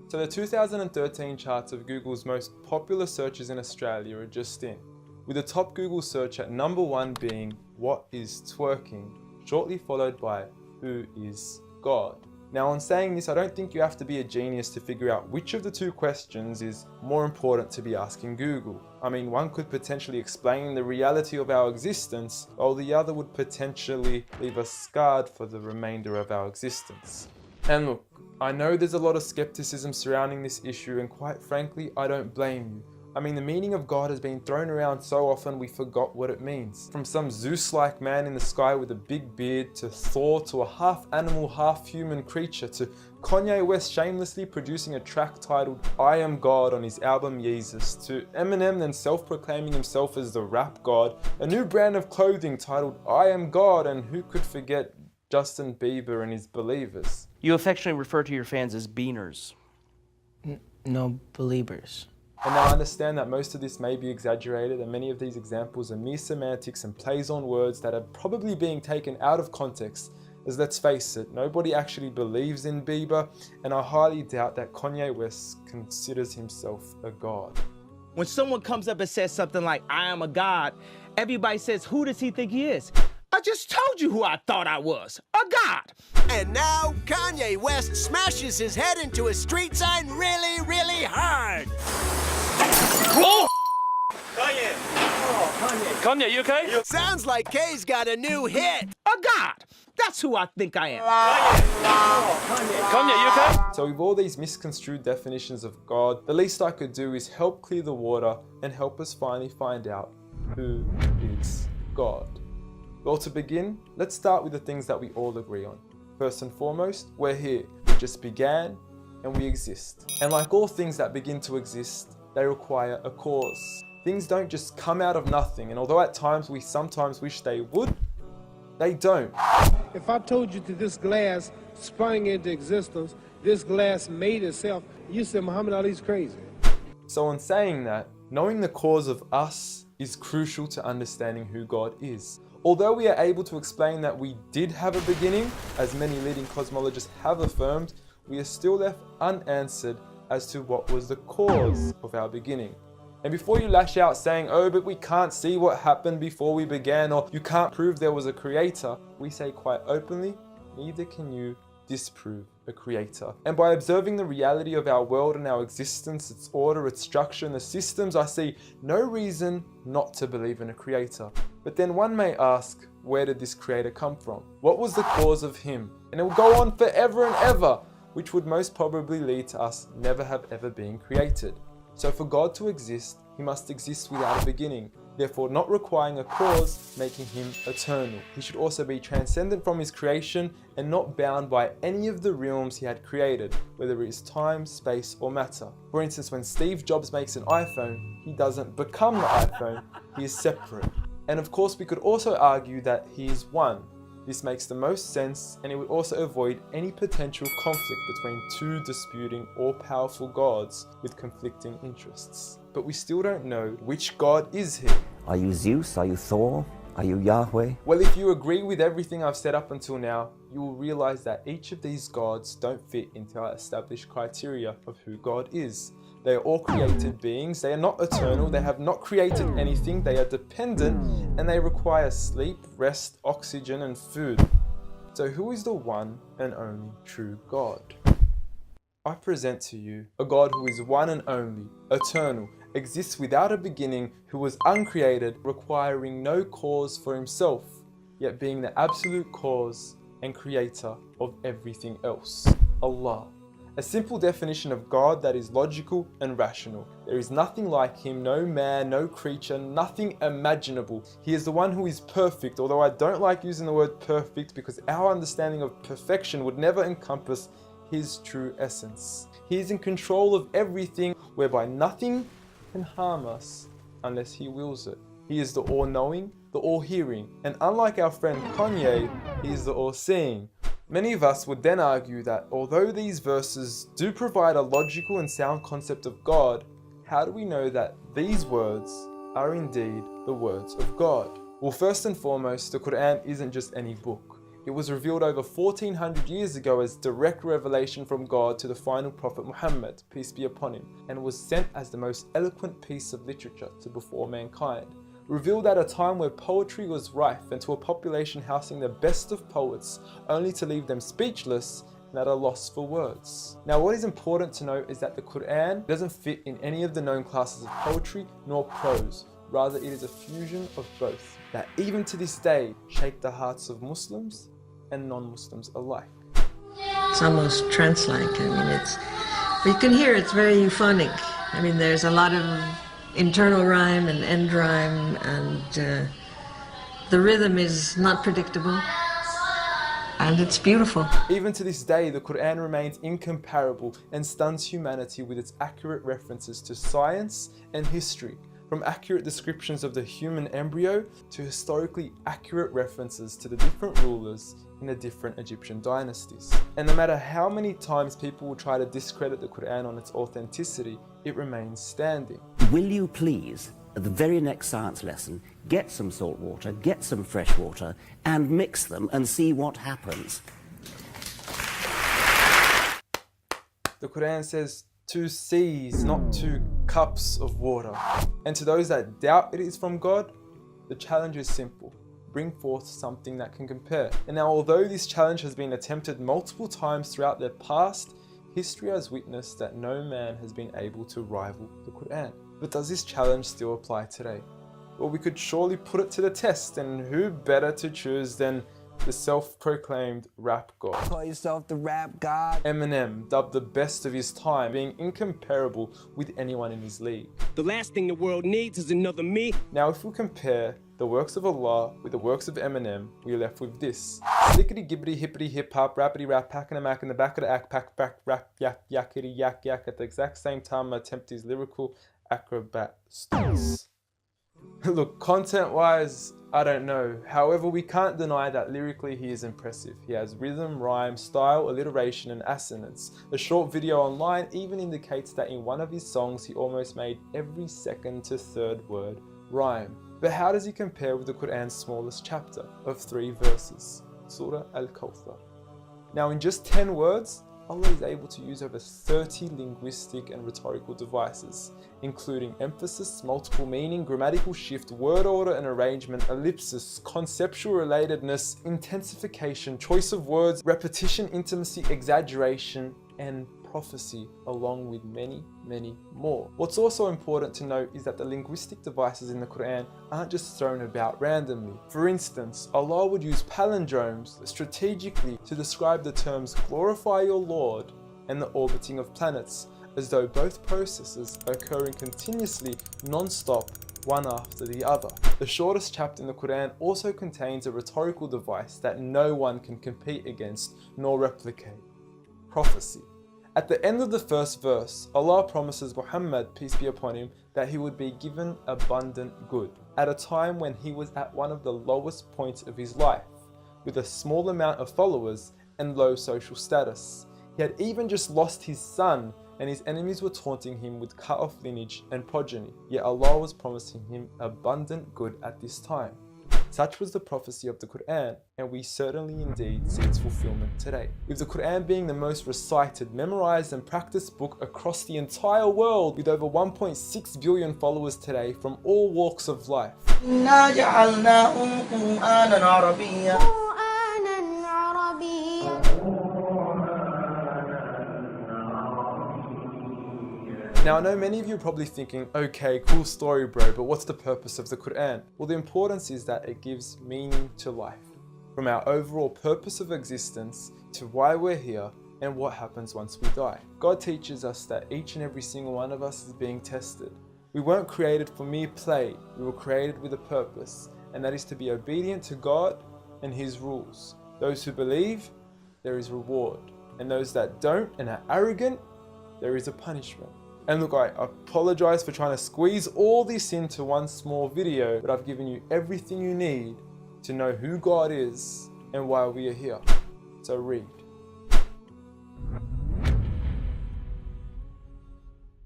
So the 2013 charts of Google's most popular searches in Australia are just in, with the top Google search at number 1 being "What is twerking?", shortly followed by "Who is God?". Now, on saying this, I don't think you have to be a genius to figure out which of the two questions is more important to be asking Google. I mean, one could potentially explain the reality of our existence, while the other would potentially leave us scarred for the remainder of our existence. And look, I know there's a lot of skepticism surrounding this issue, and quite frankly, I don't blame you. I mean, the meaning of God has been thrown around so often we forgot what it means. From some Zeus-like man in the sky with a big beard, to Thor, to a half-animal, half-human creature, to Kanye West shamelessly producing a track titled "I Am God" on his album Yeezus, to Eminem then self-proclaiming himself as the rap god, a new brand of clothing titled "I Am God", and who could forget Justin Bieber and his believers. You affectionately refer to your fans as beaners. No believers. And now I understand that most of this may be exaggerated, and many of these examples are mere semantics and plays on words that are probably being taken out of context, as let's face it, nobody actually believes in Bieber, and I highly doubt that Kanye West considers himself a god. When someone comes up and says something like, "I am a god," everybody says, "Who does he think he is?" I just told you who I thought I was, a god. And now Kanye West smashes his head into a street sign really, really hard. Oh! Kanye! Oh, Kanye. Kanye, you okay? Sounds like Kay's got a new hit. A god. That's who I think I am. Kanye, you okay? So with all these misconstrued definitions of God, the least I could do is help clear the water and help us finally find out who is God. Well, to begin, let's start with the things that we all agree on. First and foremost, we're here. We just began and we exist. And like all things that begin to exist, they require a cause. Things don't just come out of nothing, and although at times we sometimes wish they would, they don't. If I told you that this glass sprang into existence, this glass made itself, you said Muhammad Ali's crazy. So in saying that, knowing the cause of us is crucial to understanding who God is. Although we are able to explain that we did have a beginning, as many leading cosmologists have affirmed, we are still left unanswered as to what was the cause of our beginning. And before you lash out saying, "Oh, but we can't see what happened before we began," or "you can't prove there was a creator," we say quite openly, neither can you disprove a creator. And by observing the reality of our world and our existence, its order, its structure, and the systems, I see no reason not to believe in a creator. But then one may ask, where did this creator come from? What was the cause of him? And it will go on forever and ever, which would most probably lead to us never have ever been created. So for God to exist, he must exist without a beginning, therefore not requiring a cause, making him eternal. He should also be transcendent from his creation and not bound by any of the realms he had created, whether it is time, space, or matter. For instance, when Steve Jobs makes an iPhone, he doesn't become the iPhone, he is separate. And of course, we could also argue that he is one. This makes the most sense, and it would also avoid any potential conflict between two disputing all-powerful gods with conflicting interests. But we still don't know which God is he. Are you Zeus? Are you Thor? Are you Yahweh? Well, if you agree with everything I've said up until now, you will realize that each of these gods don't fit into our established criteria of who God is. They are all created beings, they are not eternal, they have not created anything, they are dependent, and they require sleep, rest, oxygen, and food. So who is the one and only true God? I present to you a God who is one and only, eternal, exists without a beginning, who was uncreated, requiring no cause for himself, yet being the absolute cause and creator of everything else. Allah. A simple definition of God that is logical and rational. There is nothing like him, no man, no creature, nothing imaginable. He is the one who is perfect, although I don't like using the word perfect because our understanding of perfection would never encompass his true essence. He is in control of everything, whereby nothing can harm us unless he wills it. He is the all-knowing, the all-hearing, and unlike our friend Kanye, he is the all-seeing. Many of us would then argue that although these verses do provide a logical and sound concept of God, how do we know that these words are indeed the words of God? Well, first and foremost, the Quran isn't just any book. It was revealed over 1400 years ago as direct revelation from God to the final prophet Muhammad, peace be upon him, and was sent as the most eloquent piece of literature to before mankind. Revealed at a time where poetry was rife and to a population housing the best of poets, only to leave them speechless and at a loss for words. Now, what is important to note is that the Quran doesn't fit in any of the known classes of poetry nor prose. Rather, it is a fusion of both that even to this day shake the hearts of Muslims and non-Muslims alike. It's almost trance-like. I mean, you can hear it's very euphonic. I mean, there's a lot of internal rhyme and end rhyme, and the rhythm is not predictable, and it's beautiful. Even to this day, the Quran remains incomparable and stuns humanity with its accurate references to science and history, from accurate descriptions of the human embryo to historically accurate references to the different rulers in the different Egyptian dynasties. And no matter how many times people will try to discredit the Quran on its authenticity, it remains standing. Will you please, at the very next science lesson, get some salt water, get some fresh water, and mix them and see what happens? The Quran says 2 seas, not 2 cups of water. And to those that doubt it is from God, the challenge is simple. Bring forth something that can compare. And now, although this challenge has been attempted multiple times throughout the past, history has witnessed that no man has been able to rival the Quran. But does this challenge still apply today? Well, we could surely put it to the test, and who better to choose than the self-proclaimed rap god. Call yourself the rap god. Eminem, dubbed the best of his time, being incomparable with anyone in his league. The last thing the world needs is another me. Now, if we compare the works of Allah with the works of Eminem, we are left with this. Slickety gibbity hippity hip hop, rappity rap, packing a mac in the back of the act, pack back, rap, yak, yakety yak yak. At the exact same time, I attempt these lyrical acrobat stunts. Look, content-wise, I don't know. However, we can't deny that lyrically he is impressive. He has rhythm, rhyme, style, alliteration, and assonance. A short video online even indicates that in one of his songs he almost made every second to third word rhyme. But how does he compare with the Quran's smallest chapter of 3 verses, Surah Al-Kawthar? Now, in just 10 words, Allah is able to use over 30 linguistic and rhetorical devices, including emphasis, multiple meaning, grammatical shift, word order and arrangement, ellipsis, conceptual relatedness, intensification, choice of words, repetition, intimacy, exaggeration, and prophecy, along with many, many more. What's also important to note is that the linguistic devices in the Quran aren't just thrown about randomly. For instance, Allah would use palindromes strategically to describe the terms glorify your Lord and the orbiting of planets, as though both processes are occurring continuously, non-stop, one after the other. The shortest chapter in the Quran also contains a rhetorical device that no one can compete against nor replicate: prophecy. At the end of the first verse, Allah promises Muhammad, peace be upon him, that he would be given abundant good at a time when he was at one of the lowest points of his life, with a small amount of followers and low social status. He had even just lost his son, and his enemies were taunting him with cut-off lineage and progeny, yet Allah was promising him abundant good at this time. Such was the prophecy of the Quran, and we certainly indeed see its fulfillment today. With the Quran being the most recited, memorized and practiced book across the entire world, with over 1.6 billion followers today from all walks of life. Now, I know many of you are probably thinking, okay, cool story bro, but what's the purpose of the Quran? Well, the importance is that it gives meaning to life, from our overall purpose of existence to why we're here and what happens once we die. God teaches us that each and every single one of us is being tested. We weren't created for mere play, we were created with a purpose, and that is to be obedient to God and His rules. Those who believe, there is reward, and those that don't and are arrogant, there is a punishment. And look, I apologize for trying to squeeze all this into one small video, but I've given you everything you need to know who God is and why we are here. So read.